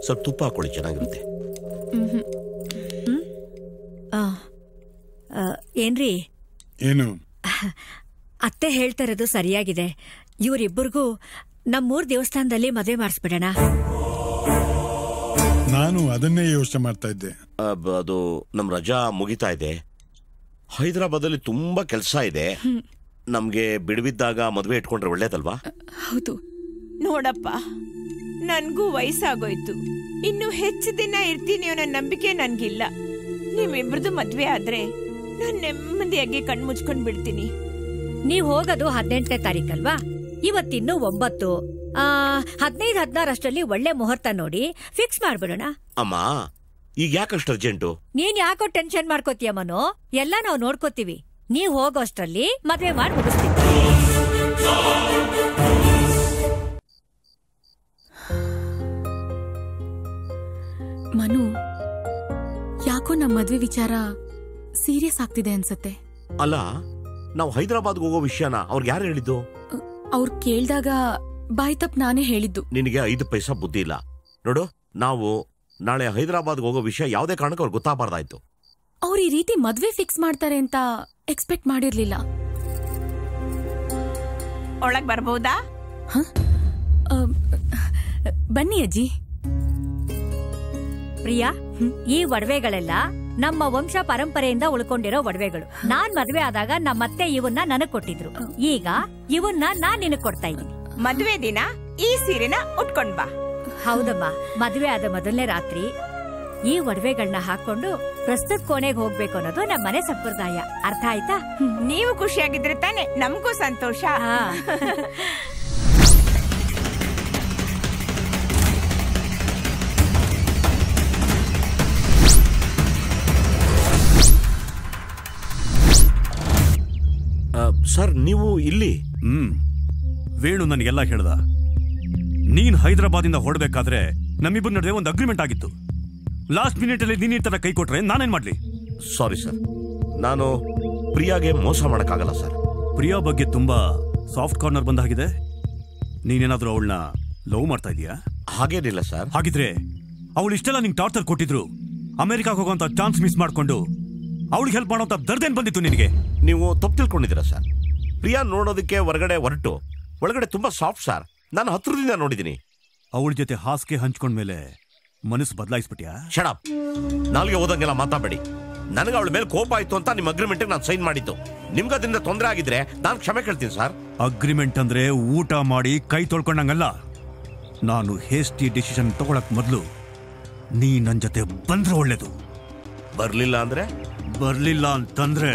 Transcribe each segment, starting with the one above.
ಸ್ವಲ್ಪ ತುಪ್ಪ ಹಾಕೊಳ್ಳಿ, ಚೆನ್ನಾಗಿರುತ್ತೆ. ಏನ್ರಿ? ಏನು? ಅತ್ತೆ ಹೇಳ್ತಾ ಇರೋದು ಸರಿಯಾಗಿದೆ. ಇವರಿಬ್ಬರಿಗೂ ನಮ್ಮೂರ್ ದೇವಸ್ಥಾನದಲ್ಲಿ ಮದುವೆ ಮಾಡಿಸ್ಬಿಡೋಣ. ನಾನು ಅದನ್ನೇ ಯೋಚನೆ ಮಾಡ್ತಾ ಇದ್ದೆ. ಅದು ನಮ್ ರಜಾ ಮುಗಿತಾ ಇದೆ. ಹೈದರಾಬಾದಲ್ಲಿ ತುಂಬಾ ಕೆಲಸ ಇದೆ. ನಮ್ಗೆ ಬಿಡುವಿದ್ದಾಗ ಮದುವೆ ಇಟ್ಕೊಂಡ್ರೆ ಒಳ್ಳೇದಲ್ವಾ? ಹೌದು. ನೋಡಪ್ಪ, ನನ್ಗೂ ವಯಸ್ಸಾಗೋಯ್ತು. ಇನ್ನು ಹೆಚ್ಚು ದಿನ ಇರ್ತೀನಿ ಅನ್ನೋ ನಂಬಿಕೆ ನನ್ಗಿಲ್ಲ. ನೀವಿಬ್ರದ್ದು ಮದ್ವೆ ಆದ್ರೆ ನಾನ್ ನೆಮ್ಮದಿಯಾಗಿ ಕಣ್ ಮುಚ್ಕೊಂಡ್ ಬಿಡ್ತೀನಿ. ನೀವ್ ಹೋಗೋದು 18ನೇ ತಾರೀಕಲ್ವಾ? ಇವತ್ತಿನ್ನು 9. 15-16 ಒಳ್ಳೆ ಮುಹೂರ್ತ ನೋಡಿ ಫಿಕ್ಸ್ ಮಾಡ್ಬಿಡೋಣ. ಅಮ್ಮ, ಈಗ ಯಾಕಷ್ಟು ಅರ್ಜೆಂಟು? ನೀನ್ ಯಾಕೋ ಟೆನ್ಷನ್ ಮಾಡ್ಕೋತೀಯ ಮನು? ಎಲ್ಲ ನಾವು ನೋಡ್ಕೋತೀವಿ. ನೀವ್ ಹೋಗೋಷ್ಟ್ರಲ್ಲಿ ಮದ್ವೆ ಮಾಡಿ ಮುಗಿಸ್ತೀವಿ. ಮನು, ಯಾಕೋ ನಮ್ಮ ಮದ್ವೆ ವಿಚಾರ ಸೀರಿಯಸ್ ಆಗ್ತಿದೆ ಅನ್ಸತ್ತೆ. ಅಲ್ಲ, ನಾವು ಹೈದರಾಬಾದ್ಗೆ ಹೋಗೋ ವಿಷಯನ ಅವ್ರಿಗೆ ಯಾರು ಹೇಳಿದ್ದು? ಅವ್ರು ಕೇಳ್ದಾಗ ಬಾಯ್ ತಪ್ಪ ನಾನೇ ಹೇಳಿದ್ದು. ನಿನಗೆ 5 ಪೈಸಾ ಬುದ್ಧಿ ಇಲ್ಲ ನೋಡು. ನಾವು ನಾಳೆ ಹೈದರಾಬಾದ್ಗೆ ಹೋಗೋ ವಿಷಯ ಯಾವುದೇ ಕಾರಣಕ್ಕೆ ಅವ್ರಿಗೆ ಗೊತ್ತಾಗಬಾರ್ದಾಯ್ತು. ಅವ್ರು ಈ ರೀತಿ ಮದ್ವೆ ಫಿಕ್ಸ್ ಮಾಡ್ತಾರೆ ಅಂತ ಎಕ್ಸ್ಪೆಕ್ಟ್ ಮಾಡಿರ್ಲಿಲ್ಲ. ಒಳಗ್ ಬರ್ಬೋದಾ? ಬನ್ನಿ ಅಜ್ಜಿ. ಪ್ರಿಯಾ, ಈ ಒಡವೆಗಳೆಲ್ಲ ನಮ್ಮ ವಂಶ ಪರಂಪರೆಯಿಂದ ಉಳ್ಕೊಂಡಿರೋ ಒಡವೆಗಳು. ನಾನ್ ಮದ್ವೆ ಆದಾಗ ನಮ್ಮತ್ತೆ ಇವನ್ನ ನನಗ್ ಕೊಟ್ಟಿದ್ರು. ಈಗ ಇವನ್ನ ನಾನ್ ನಿನಗ್ ಕೊಡ್ತಾ ಇದ್ದೀನಿ. ಮದ್ವೆ ದಿನ ಈ ಸೀರೆನ ಉಟ್ಕೊಂಡ್ ಬಾ. ಹೌದಮ್ಮ, ಮದ್ವೆ ಆದ ಮೊದಲನೇ ರಾತ್ರಿ ಈ ಒಡವೆಗಳನ್ನ ಹಾಕೊಂಡು ಪ್ರಸ್ತುತ ಕೋಣೆಗೆ ಹೋಗ್ಬೇಕು ಅನ್ನೋದು ನಮ್ಮ ಮನೆ ಸಂಪ್ರದಾಯ. ಅರ್ಥ ಆಯ್ತಾ? ನೀವು ಖುಷಿಯಾಗಿದ್ರೆ ತಾನೆ ನಮಗೂ ಸಂತೋಷ. ಸರ್, ನೀವು ಇಲ್ಲಿ? ವೇಣು ನನಗೆಲ್ಲ ಹೇಳ್ದ. ನೀನ್ ಹೈದರಾಬಾದಿಂದ ಹೊರಡ್ಬೇಕಾದ್ರೆ ನಮ್ಮಿಬ್ಬರ ನಡುವೆ ಒಂದು ಅಗ್ರಿಮೆಂಟ್ ಆಗಿತ್ತು. ಲಾಸ್ಟ್ ಮಿನಿಟ್ ಅಲ್ಲಿ ನೀನ್ ಈ ತರ ಕೈ ಕೊಟ್ರೆ ನಾನೇನ್ ಮಾಡ್ಲಿ? ಸಾರಿ ಸರ್, ನಾನು ಪ್ರಿಯಾಗೆ ಮೋಸ ಮಾಡಕ್ಕಾಗಲ್ಲ ಸರ್. ಪ್ರಿಯಾ ಬಗ್ಗೆ ತುಂಬಾ ಸಾಫ್ಟ್ ಕಾರ್ನರ್ ಬಂದಾಗಿದೆ. ನೀನೇನಾದ್ರೂ ಅವಳನ್ನ ಲವ್ ಮಾಡ್ತಾ ಇದೀಯಾ? ಹಾಗೇನಿಲ್ಲ ಸರ್. ಹಾಗಿದ್ರೆ ಅವಳು ಇಷ್ಟೆಲ್ಲ ನಿಂಗೆ ಟಾರ್ಚರ್ ಕೊಟ್ಟಿದ್ರು ಅಮೆರಿಕಾಗೆ ಹೋಗುವಂತ ಚಾನ್ಸ್ ಮಿಸ್ ಮಾಡ್ಕೊಂಡು ಅವಳಿಗೆ ಹೆಲ್ಪ್ ಮಾಡೋಂತ ದರ್ದೇನ್ ಬಂದಿತ್ತು ನಿನಗೆ? ನೀವು ತಪ್ಪು ತಿಳ್ಕೊಂಡಿದ್ದೀರಾ ಸರ್. ಪ್ರಿಯಾ ನೋಡೋದಕ್ಕೆ ಹೊರಗಡೆ ಹೊರಟು ಒಳಗಡೆ ತುಂಬಾ ಸಾಫ್ಟ್ ಸರ್. ನಾನು ಹತ್ರದಿಂದ ನೋಡಿದ್ದೀನಿ. ಅವಳ ಜೊತೆ ಹಾಸಿಗೆ ಹಂಚ್ಕೊಂಡ್ಮೇಲೆ ಮನಸ್ಸು ಬದಲಾಯಿಸ್ಬಿಟ್ಯಾ? ಶಡಪ್, ನಾಲ್ಗೆ ಹೋದಂಗೆಲ್ಲ ಮಾತಾಡಬೇಡಿ. ನನಗೆ ಅವಳ ಮೇಲೆ ಕೋಪ ಆಯ್ತು ಅಂತ ನಿಮ್ಮ ಅಗ್ರಿಮೆಂಟ್ ನಾನು ಸೈನ್ ಮಾಡಿದ್ದು. ನಿಮ್ಗೆ ಅದರಿಂದ ತೊಂದರೆ ಆಗಿದ್ರೆ ನಾನು ಕ್ಷಮೆ ಕೇಳ್ತೀನಿ ಸರ್. ಅಗ್ರಿಮೆಂಟ್ ಅಂದ್ರೆ ಊಟ ಮಾಡಿ ಕೈ ತೊಳ್ಕೊಂಡಂಗಲ್ಲ. ನಾನು ಹೇಸ್ಟಿ ಡಿಸಿಷನ್ ತಗೊಳಕ್ ಮೊದಲು ನೀ ನನ್ನ ಜೊತೆ ಬಂದ್ರೆ ಒಳ್ಳೇದು. ಬರ್ಲಿಲ್ಲ ಅಂತಂದ್ರೆ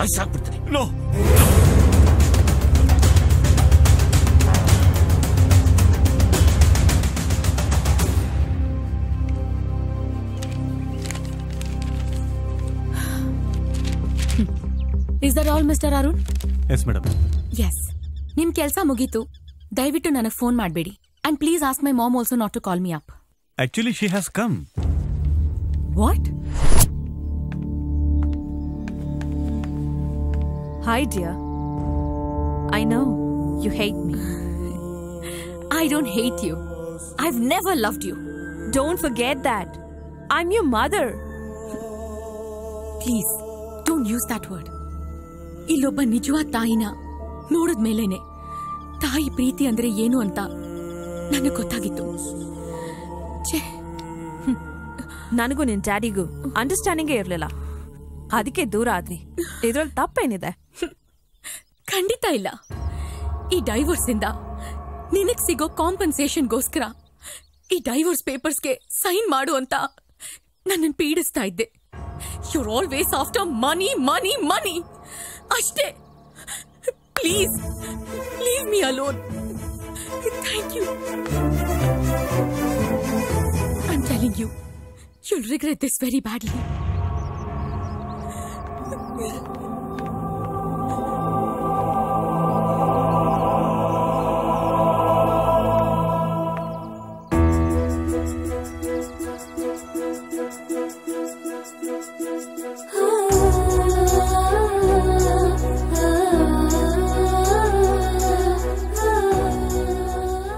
ಸಾಯಿಸಾಕ್ಬಿಡ್ತೀನಿ. No, is that all mister Arun? Yes madam. Yes, ನಿಮ್ ಕೆಲ್ಸ ಮುಗೀತು. ದಯವಿಟ್ಟು ನನಗೆ ಫೋನ್ ಮಾಡಬೇಡಿ. And please ask my mom also not to call me up. Actually she has come. What? Hi, dear. I know you hate me. I don't hate you. I've never loved you. Don't forget that. I'm your mother. Please, don't use that word. ಇಲ್ಲೊಬ್ಬ ನಿಜವಾದ ತಾಯಿನ ನೋಡಿದ್ಮೇಲೇನೆ ತಾಯಿ ಪ್ರೀತಿ ಅಂದ್ರೆ ಏನು ಅಂತ ನನಗೆ ಗೊತ್ತಾಗಿತ್ತು. ನನಗೂ ನಿನ್ ಡ್ಯಾಡಿಗೂ ಅಂಡರ್ಸ್ಟ್ಯಾಂಡಿಂಗೇ ಇರ್ಲಿಲ್ಲ, ಅದಕ್ಕೆ ದೂರ ಆದ್ವಿ. ಇದ್ರಲ್ಲಿ ತಪ್ಪೇನಿದೆ? ಖಂಡಿತ ಇಲ್ಲ. ಈ ಡೈವೋರ್ಸ್ ಇಂದ ನಿನಗ್ ಸಿಗೋ ಕಾಂಪನ್ಸೇಷನ್ಗೋಸ್ಕರ ಈ ಡೈವೋರ್ಸ್ ಪೇಪರ್ಸ್ಗೆ ಸೈನ್ ಮಾಡು ಅಂತ ನನ್ನನ್ನು ಪೀಡಿಸ್ತಾ ಇದ್ದೆ. You're always after money, money, money. ಅಷ್ಟೇ. Please, leave me alone. Thank you. I'm telling you, you'll regret this very badly.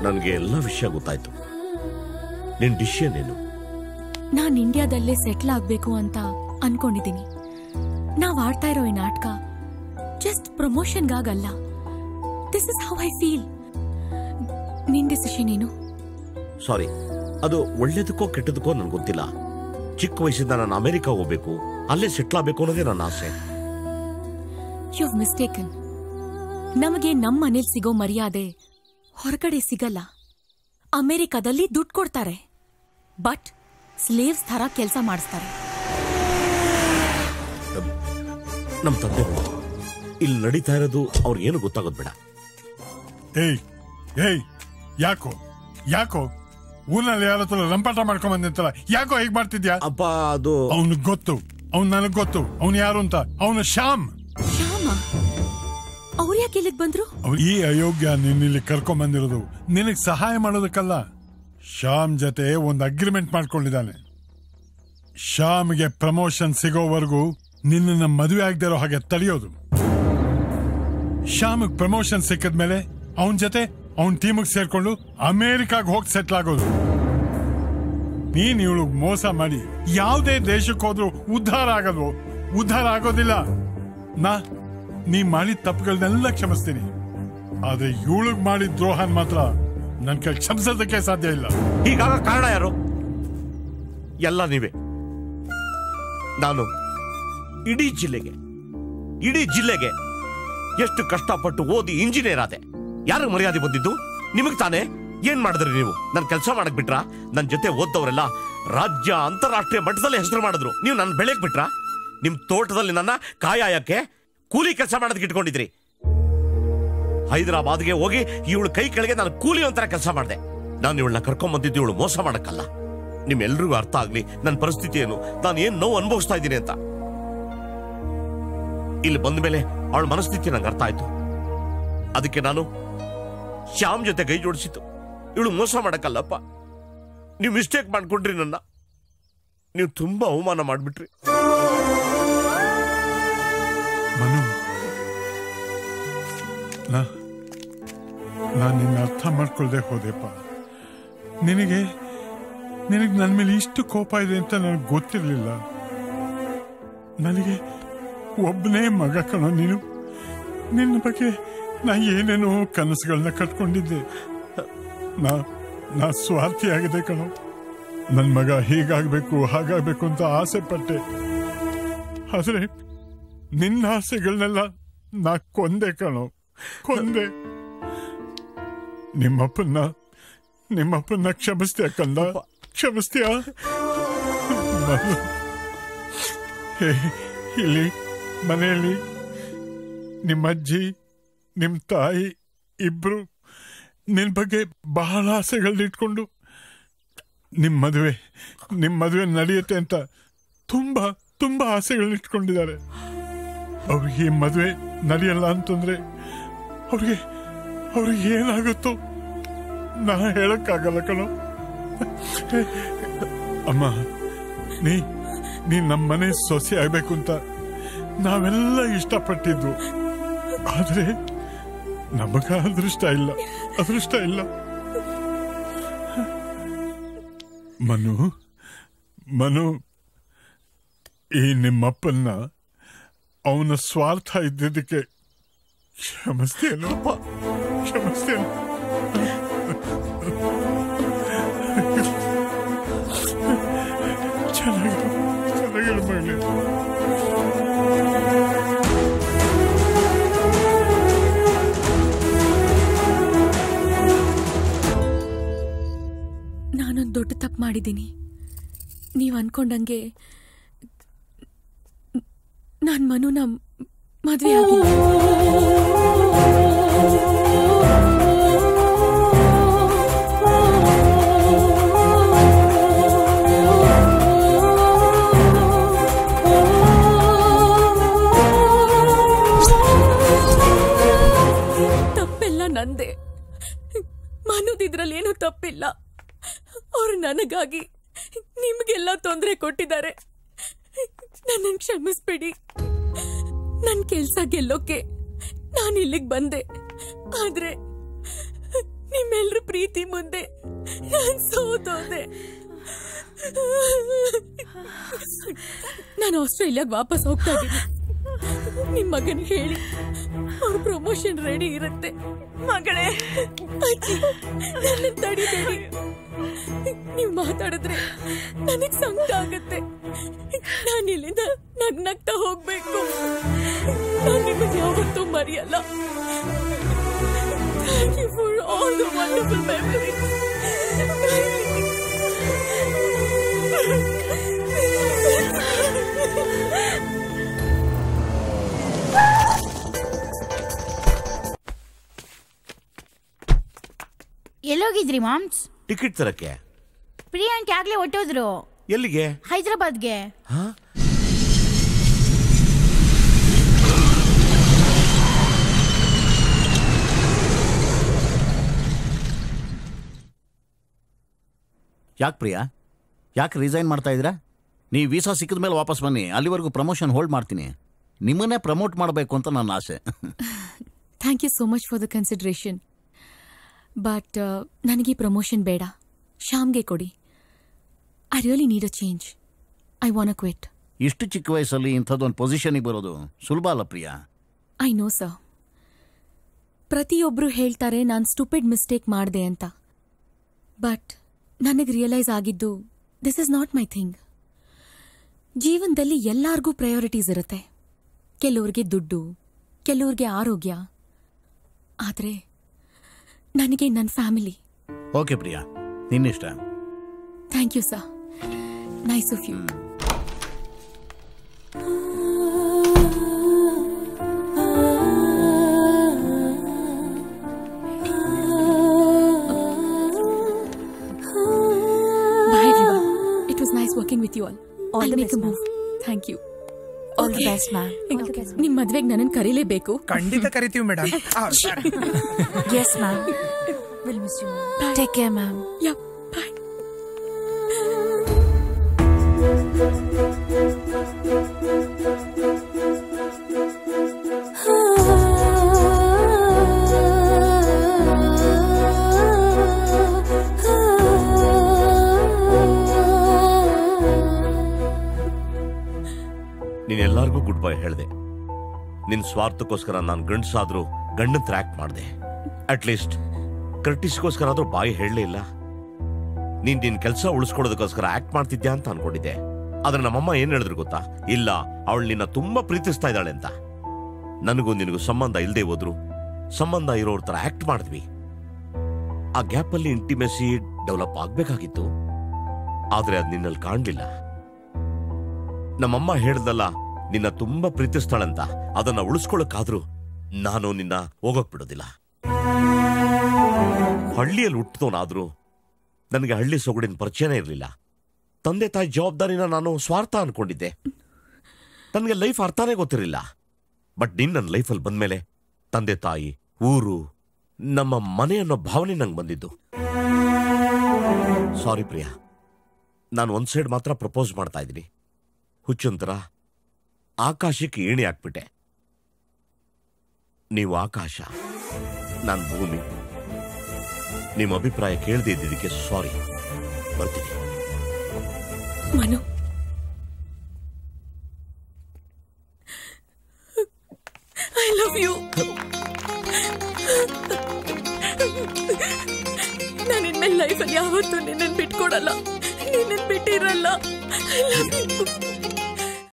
ನನಗೆ ಎಲ್ಲ ವಿಷಯ ಗೊತ್ತಾಯ್ತು. ನಿನ್ ಡಿಸಿಷನ್ ಏನು? ನಾನ್ ಇಂಡಿಯಾದಲ್ಲೇ ಸೆಟ್ಲ್ ಆಗ್ಬೇಕು ಅಂತ ಅನ್ಕೊಂಡಿದ್ದೀನಿ. ನಾವ್ ಆಡ್ತಾ ಇರೋ ಈ ನಾಟಕ ಜಸ್ಟ್ ಪ್ರಮೋಷನ್ಗಾಗಲ್ಲ. This is how I feel. ನಿನ್ ಡಿಸಿಷನ್ ಏನು? ಸಾರಿ, ಅದು ಒಳ್ಳೇದಕ್ಕೋ ಕೆಟ್ಟದಕ್ಕೋ ನನ್ಗೆ ಗೊತ್ತಿಲ್ಲ. ಚಿಕ್ಕ ವಯಸ್ಸಿಂದ ನಾನು ಅಮೆರಿಕ ಹೋಗ್ಬೇಕು, ಅಲ್ಲೇ ಸೆಟ್ಲ್ ಆಗ್ಬೇಕು ಅನ್ನೋದೇ ನನ್ನ ಆಸೆ. You mistaken. ನಮಗೆ ನಮ್ಮ ಮನೇಲಿ ಸಿಗೋ ಮರ್ಯಾದೆ ಹೊರಗಡೆ ಸಿಗಲ್ಲ. ಅಮೆರಿಕದಲ್ಲಿ ದುಡ್ಡು ಕೊಡ್ತಾರೆ, ಬಟ್ ಸ್ಲೇವ್ಸ್ ತರ ಕೆಲಸ ಮಾಡಿಸ್ತಾರೆ. ನಮ್ ತಂದೆ ಇಲ್ಲಿ ನಡೀತಾ ಇರೋದು ಅವ್ರಿಗೇನು ಗೊತ್ತಾಗೋದ್ ಬೇಡ. ಏಯ್ ಏಯ್, ಯಾಕೋ ಯಾಕೋ ಊರಲ್ಲಿ ಯಾರ ಹತ್ರ ರಂಪಾಟ ಮಾಡ್ಕೊಂಡ್ ಬಂದಿತ್ತಲ್ಲ, ಯಾಕೋ ಹೇಗ್ ಮಾಡ್ತಿದ್ಯಾ? ಅಪ್ಪ, ಅದು ಅವನಿಗೆ ಗೊತ್ತು, ಅವ್ನು ನನಗ್ ಗೊತ್ತು ಅವನು ಯಾರು ಅಂತ. ಅವನು ಶ್ಯಾಮ್. ಶ್ಯಾಮ? ಅವ್ರು ಯಾಕೆ ಇಲ್ಲಿಗೆ ಬಂದ್ರು? ಈ ಅಯೋಗ್ಯ ನಿನ್ನಿಲ್ಲಿ ಕರ್ಕೊಂಡ್ ಬಂದಿರೋದು ನಿನಗ್ ಸಹಾಯ ಮಾಡೋದಕ್ಕಲ್ಲ. ಶ್ಯಾಮ್ ಜೊತೆ ಒಂದು ಅಗ್ರಿಮೆಂಟ್ ಮಾಡ್ಕೊಂಡಿದ್ದಾನೆ. ಶ್ಯಾಮ್ಗೆ ಪ್ರಮೋಷನ್ ಸಿಗೋವರೆಗೂ ನಿನ್ನ ಮದುವೆ ಆಗದೆ ಇರೋ ಹಾಗೆ ತಡೆಯೋದು. ಶ್ಯಾಮ್ಗ್ ಪ್ರಮೋಷನ್ ಸಿಕ್ಕದ್ಮೇಲೆ ಅವನ್ ಜೊತೆ ಅವನ್ ಟೀಮಿಗೆ ಸೇರ್ಕೊಂಡು ಅಮೆರಿಕಾಗ್ ಹೋಗಿ ಸೆಟ್ಲ್ ಆಗೋದು. ನೀನ್ ಇವಳು ಮೋಸ ಮಾಡಿ ಯಾವುದೇ ದೇಶಕ್ಕೆ ಹೋದ್ರು ಉದ್ಧಾರ ಆಗಲ್ವೋ? ಉದ್ಧಾರ ಆಗೋದಿಲ್ಲ. ನೀ ಮಾಡಿದ ತಪ್ಪುಗಳನ್ನೆಲ್ಲ ಕ್ಷಮಿಸ್ತೀನಿ, ಆದ್ರೆ ಇವಳಿಗೆ ಮಾಡಿದ ದ್ರೋಹನ್ ಮಾತ್ರ ನನ್ ಕೈ ಕ್ಷಮಿಸೋದಕ್ಕೆ ಸಾಧ್ಯ ಇಲ್ಲ. ಹೀಗಾಗ ಕಾರಣ ಯಾರು? ಎಲ್ಲ ನೀವೇ. ನಾನು ಇಡೀ ಜಿಲ್ಲೆಗೆ ಎಷ್ಟು ಕಷ್ಟಪಟ್ಟು ಓದಿ ಇಂಜಿನಿಯರ್ ಆದೆ. ಯಾರಿಗೆ ಮರ್ಯಾದೆ ಬಂದಿದ್ದು? ನಿಮಗ್ ತಾನೇ. ಏನ್ ಮಾಡಿದ್ರಿ ನೀವು? ನನ್ ಕೆಲಸ ಮಾಡಕ್ ಬಿಟ್ರ? ನನ್ ಜೊತೆ ಓದ್ದವರೆಲ್ಲ ರಾಜ್ಯ ಅಂತಾರಾಷ್ಟ್ರೀಯ ಮಟ್ಟದಲ್ಲಿ ಹೆಸರು ಮಾಡಿದ್ರು. ನೀವು ನನ್ನ ಬೆಳೆಯಕ್ ಬಿಟ್ರ? ನಿಮ್ ತೋಟದಲ್ಲಿ ನನ್ನ ಕಾಯಕ್ಕೆ ಕೂಲಿ ಕೆಲಸ ಮಾಡೋದಕ್ಕೆ ಇಟ್ಕೊಂಡಿದ್ರಿ. ಹೈದರಾಬಾದ್ಗೆ ಹೋಗಿ ಇವಳು ಕೈ ಕೆಳಗೆ ನಾನು ಕೂಲಿ ಒಂಥರ ಕೆಲಸ ಮಾಡಿದೆ. ನಾನು ಇವಳನ್ನ ಕರ್ಕೊಂಡ್ ಬಂದಿದ್ದು ಇವಳು ಮೋಸ ಮಾಡಕ್ಕಲ್ಲ. ನಿಮ್ಮೆಲ್ರಿಗೂ ಅರ್ಥ ಆಗ್ಲಿ ನನ್ನ ಪರಿಸ್ಥಿತಿ ಏನು, ನಾನು ಏನ್ ನೋವು ಅನುಭವಿಸ್ತಾ ಇದ್ದೀನಿ ಅಂತ. ಇಲ್ಲಿ ಬಂದ ಮೇಲೆ ಅವಳ ಮನಸ್ಥಿತಿ ನಂಗೆ ಅರ್ಥ ಆಯ್ತು. ಅದಕ್ಕೆ ನಾನು ಶ್ಯಾಮ್ ಜೊತೆ ಕೈ ಜೋಡಿಸಿತ್ತು. ಇವಳು ಮೋಸ ಮಾಡಕ್ಕಲ್ಲಪ್ಪ. ನೀವು ಮಿಸ್ಟೇಕ್ ಮಾಡ್ಕೊಂಡ್ರಿ. ನೀವು ತುಂಬಾ ಅವಮಾನ ಮಾಡ್ಬಿಟ್ರಿ. ಮನು, ನಾನು ನಿನ್ನ ಅರ್ಥ ಮಾಡ್ಕೊಳ್ದೆ ಹೋದೆಪ್ಪ. ನಿನಗೆ ನನ್ನ ಮೇಲೆ ಇಷ್ಟು ಕೋಪ ಇದೆ ಅಂತ ನನಗೆ ಗೊತ್ತಿರಲಿಲ್ಲ. ನನಗೆ ಒಬ್ಬನೇ ಮಗ ಕಣೋ ನೀನು. ನಿನ್ನ ಬಗ್ಗೆ ನಾ ಏನೇನೋ ಕನಸುಗಳನ್ನ ಕಟ್ಕೊಂಡಿದ್ದೆ. ನಾ ಸ್ವಾರ್ಥಿ ಆಗಿದೆ ಕಣೋ. ನನ್ನ ಮಗ ಹೀಗಾಗಬೇಕು ಹಾಗಾಗಬೇಕು ಅಂತ ಆಸೆ ಪಟ್ಟೆ. ಆದ್ರೆ ನಿನ್ನ ಆಸೆಗಳನ್ನೆಲ್ಲ ನಾ ಕೊಂದೆ ಕಣೋ, ಕೊಂದೆ. ನಿಮ್ಮಪ್ಪನ್ನ ಕ್ಷಮಿಸ್ತೀಯ ಕಂದ? ಕ್ಷಮಿಸ್ತೀಯ? ಇಲ್ಲಿ ಮನೆಯಲ್ಲಿ ನಿಮ್ಮಜ್ಜಿ ನಿಮ್ಮ ತಾಯಿ ಇಬ್ರು ನಿನ್ನ ಬಗ್ಗೆ ಬಹಳ ಆಸೆಗಳನ್ನಿಟ್ಕೊಂಡು ನಿಮ್ಮ ಮದುವೆ ನಡೆಯುತ್ತೆ ಅಂತ ತುಂಬಾ ತುಂಬಾ ಆಸೆಗಳನ್ನಿಟ್ಕೊಂಡಿದ್ದಾರೆ. ಅವ್ರಿಗೆ ಈ ಮದುವೆ ನಡೆಯಲ್ಲ ಅಂತಂದ್ರೆ ಅವ್ರಿಗೆ ಏನಾಗುತ್ತೋ ನಾ ಹೇಳಕ್ಕಾಗಲ್ಲ ಕಣೋ. ಅಮ್ಮ, ನೀ ನಮ್ಮನೆ ಸೊಸೆ ಆಗ್ಬೇಕು ಅಂತ ನಾವೆಲ್ಲ ಇಷ್ಟಪಟ್ಟಿದ್ದು. ಆದ್ರೆ ನಮಗ ಅದೃಷ್ಟ ಇಲ್ಲ. ಮನು, ಈ ನಿಮ್ಮಪ್ಪನ್ನ ಅವನ ಸ್ವಾರ್ಥ ಇದ್ದಿದ್ದಕ್ಕೆ ಕ್ಷಮಿಸ್ತೇನು? ಚೆನ್ನಾಗಿರು ಮಗಳೇ. ನಾನೊಂದು ದೊಡ್ಡ ತಪ್ಪು ಮಾಡಿದ್ದೀನಿ. ನೀವು ಅನ್ಕೊಂಡಂಗೆ ನಾನು ಮನುನ ಮದುವೆ ಆಗಿಲ್ಲ. ತಪ್ಪೆಲ್ಲ ನಂದೆ. ಮನುದಿದ್ರಲ್ಲೇನೂ ತಪ್ಪಿಲ್ಲ. ಅವ್ರು ನನಗಾಗಿ ನಿಮ್ಗೆಲ್ಲ ತೊಂದರೆ ಕೊಟ್ಟಿದ್ದಾರೆ. ನನ್ನನ್ನು ಕ್ಷಮಿಸ್ಬಿಡಿ. ನನ್ನ ಕೆಲ್ಸ ಗೆಲ್ಲೋಕೆ ನಾನು ಇಲ್ಲಿಗೆ ಬಂದೆ. ಆದ್ರೆ ನಿಮ್ಮೆಲ್ರ ಪ್ರೀತಿ ಮುಂದೆ ನಾನು ಸೋತೋದೆ. ನಾನು ಆಸ್ಟ್ರೇಲಿಯಾಗ ವಾಪಸ್ ಹೋಗ್ತಾ ಇದ್ದೀನಿ. ನಿಮ್ ಮಗನ್ ಹೇಳಿ ಅವ್ರ ಪ್ರಮೋಷನ್ ರೆಡಿ ಇರುತ್ತೆ. ಮಗಳೇ, ನನ್ನ ತಡಿಬೇಡಿ. ನೀವ್ ಮಾತಾಡಿದ್ರೆ ನನಗ್ ಸಂಕಟ ಆಗತ್ತೆ. ನಾನು ಇಲ್ಲಿಂದ ನಗ್ನಗ್ತಾ ಹೋಗ್ಬೇಕು. ನಾನು ನಿಮಗೆ ಯಾವತ್ತೂ ಮರೆಯಲ್ಲ. Thank you for all the wonderful memories. ಎಲ್ಲೋಗಿದ್ರಿ ಮಾಮ್ಸ್? ಟಿಕೆಟ್ ತರಕ್ಕೆ. ಪ್ರಿಯಾಂಕ್ ಆಗ್ಲೇ ಹೊಟ್ಟೋದ್ರು. ಎಲ್ಲಿಗೆ? ಹೈದರಾಬಾದ್ಗೆ. ಯಾಕೆ ಪ್ರಿಯಾ, ಯಾಕೆ ರಿಸೈನ್ ಮಾಡ್ತಾ ಇದ್ದೀರಾ? ನೀವು ವೀಸಾ ಸಿಕ್ಕಿದ ಮೇಲೆ ವಾಪಸ್ ಬನ್ನಿ. ಅಲ್ಲಿವರೆಗೂ ಪ್ರಮೋಷನ್ ಹೋಲ್ಡ್ ಮಾಡ್ತೀನಿ. ನಿಮ್ಮನ್ನೇ ಪ್ರಮೋಟ್ ಮಾಡಬೇಕು ಅಂತ ನನ್ನ ಆಸೆ. Thank you so much for the consideration. But ನನಗೆ ಪ್ರಮೋಷನ್ ಬೇಡ. ಶ್ಯಾಮ್ಗೆ ಕೊಡಿ. I really need a change. I want to quit. ಇಷ್ಟು ಚಿಕ್ಕ ವಯಸ್ಸಲ್ಲಿ ಇಂಥದ್ದೊಂದು ಪೊಸಿಷನಿಗೆ ಬರೋದು ಸುಲಭ ಅಲ್ಲ ಪ್ರಿಯಾ. I know sir. ಪ್ರತಿಯೊಬ್ಬರು ಹೇಳ್ತಾರೆ ನಾನು ಸ್ಟುಪಿಡ್ ಮಿಸ್ಟೇಕ್ ಮಾಡಿದೆ ಅಂತ. ಬಟ್ ನನಗೆ ರಿಯಲೈಸ್ ಆಗಿದ್ದು this is not my thing. ಜೀವನದಲ್ಲಿ ಎಲ್ಲರಿಗೂ ಪ್ರಯಾರಿಟೀಸ್ ಇರುತ್ತೆ. ಕೆಲವ್ರಿಗೆ ದುಡ್ಡು, ಕೆಲವ್ರಿಗೆ ಆರೋಗ್ಯ. ಆದರೆ ನನಗೆ ನನ್ನ ಫ್ಯಾಮಿಲಿ. ಓಕೆ ಪ್ರಿಯಾ, ನಿನ್ನಿಷ್ಟ. Thank you sir. Nice of you. Bye everyone. It was nice working with you all. All the make best, a move. Thank you. All the best, ma'am. ನಿಮ್ ಮದ್ವೆಗೆ ನನ್ನನ್ನು ಕರೀಲೇಬೇಕು. ಖಂಡಿತ ಕರಿತೀವಿ madam. Yes, ma'am. We'll miss you, ma'am. Take care, ma'am. Yeah, bye. ನೀನೆಲ್ಲರಿಗೂ goodbye ಹೇಳಿದೆ. ನಿನ್ ಸ್ವಾರ್ಥಕ್ಕೋಸ್ಕರ ನಾನು ಗಂಡಸಾದ್ರೂ ಗಂಡನ್ ಆಕ್ಟ್ ಮಾಡಿದೆ. ಅಟ್ಲೀಸ್ಟ್ ಕರ್ಟಿಸ್ಗೋಸ್ಕರ ಆದ್ರೂ ಬಾಯಿ ಹೇಳಲೇ ಇಲ್ಲ. ನೀನ್ ನಿನ್ ಕೆಲಸ ಉಳಿಸ್ಕೊಡೋದಕ್ಕೋಸ್ಕರ ಆಕ್ಟ್ ಮಾಡ್ತಿದ್ಯಾ ಅಂತ ಅನ್ಕೊಂಡಿದ್ದೆ. ಆದ್ರೆ ನಮ್ಮಮ್ಮ ಏನ್ ಹೇಳಿದ್ರು ಗೊತ್ತಾ? ಇಲ್ಲ, ಅವಳು ನಿನ್ನ ತುಂಬಾ ಪ್ರೀತಿಸ್ತಾ ಇದ್ದಾಳೆ ಅಂತ. ನನಗೂ ನಿನಗೂ ಸಂಬಂಧ ಇಲ್ಲದೆ ಹೋದ್ರು ಸಂಬಂಧ ಇರೋರ್ ತರ ಆಕ್ಟ್ ಮಾಡಿದ್ವಿ. ಆ ಗ್ಯಾಪ್ ಅಲ್ಲಿ ಇಂಟಿಮೆಸಿ ಡೆವಲಪ್ ಆಗ್ಬೇಕಾಗಿತ್ತು. ಆದ್ರೆ ಅದ್ ನಿನ್ನಲ್ಲಿ ಕಾಣ್ಲಿಲ್ಲ. ನಮ್ಮಮ್ಮ ಹೇಳ್ದಲ್ಲ, ನಿನ್ನ ತುಂಬಾ ಪ್ರೀತಿಸ್ತಾಳಂತ. ಅದನ್ನ ಉಳಿಸ್ಕೊಳಕ್ಕಾದ್ರೂ ನಾನು ನಿನ್ನ ಹೋಗೋಕ್ ಬಿಡೋದಿಲ್ಲ. ಹಳ್ಳಿಯಲ್ಲಿ ಹುಟ್ಟಿದವನಾದ್ರೂ ನನಗೆ ಹಳ್ಳಿ ಸೊಗಡಿನ ಪರಿಚಯನೇ ಇರಲಿಲ್ಲ. ತಂದೆ ತಾಯಿ ಜವಾಬ್ದಾರಿನ ನಾನು ಸ್ವಾರ್ಥ ಅನ್ಕೊಂಡಿದ್ದೆ. ನನಗೆ ಲೈಫ್ ಅರ್ಥನೇ ಗೊತ್ತಿರಲಿಲ್ಲ. ಬಟ್ ನೀನ್ ನನ್ನ ಲೈಫಲ್ಲಿ ಬಂದ್ಮೇಲೆ ತಂದೆ ತಾಯಿ, ಊರು, ನಮ್ಮ ಮನೆ ಅನ್ನೋ ಭಾವನೆ ನಂಗೆ ಬಂದಿದ್ದು. ಸಾರಿ ಪ್ರಿಯಾ, ನಾನು ಒಂದ್ ಸೈಡ್ ಮಾತ್ರ ಪ್ರಪೋಸ್ ಮಾಡ್ತಾ ಇದ್ದೀನಿ. ಹುಚ್ಚಂತರ ಆಕಾಶಕ್ಕೆ ಏಣಿ ಹಾಕ್ಬಿಟ್ಟೆ. ನೀವು ಆಕಾಶ, ನಾನು ಭೂಮಿ. ನಿಮ್ಮ ಅಭಿಪ್ರಾಯ ಕೇಳದೆ ಇದ್ದಿದ್ದಕ್ಕೆ ಸಾರಿ. ಬರ್ತೀನಿ. Manu, I love you. ನಾನು ಇನ್ಮೇಲೆ ಲೈಫಲ್ಲಿ ಯಾವತ್ತೂ ನಿನ್ನನ್ನು ಬಿಟ್ಕೊಡಲ್ಲ, ನಿನ್ನನ್ನು ಬಿಟ್ಟಿರಲ್ಲ. I love you.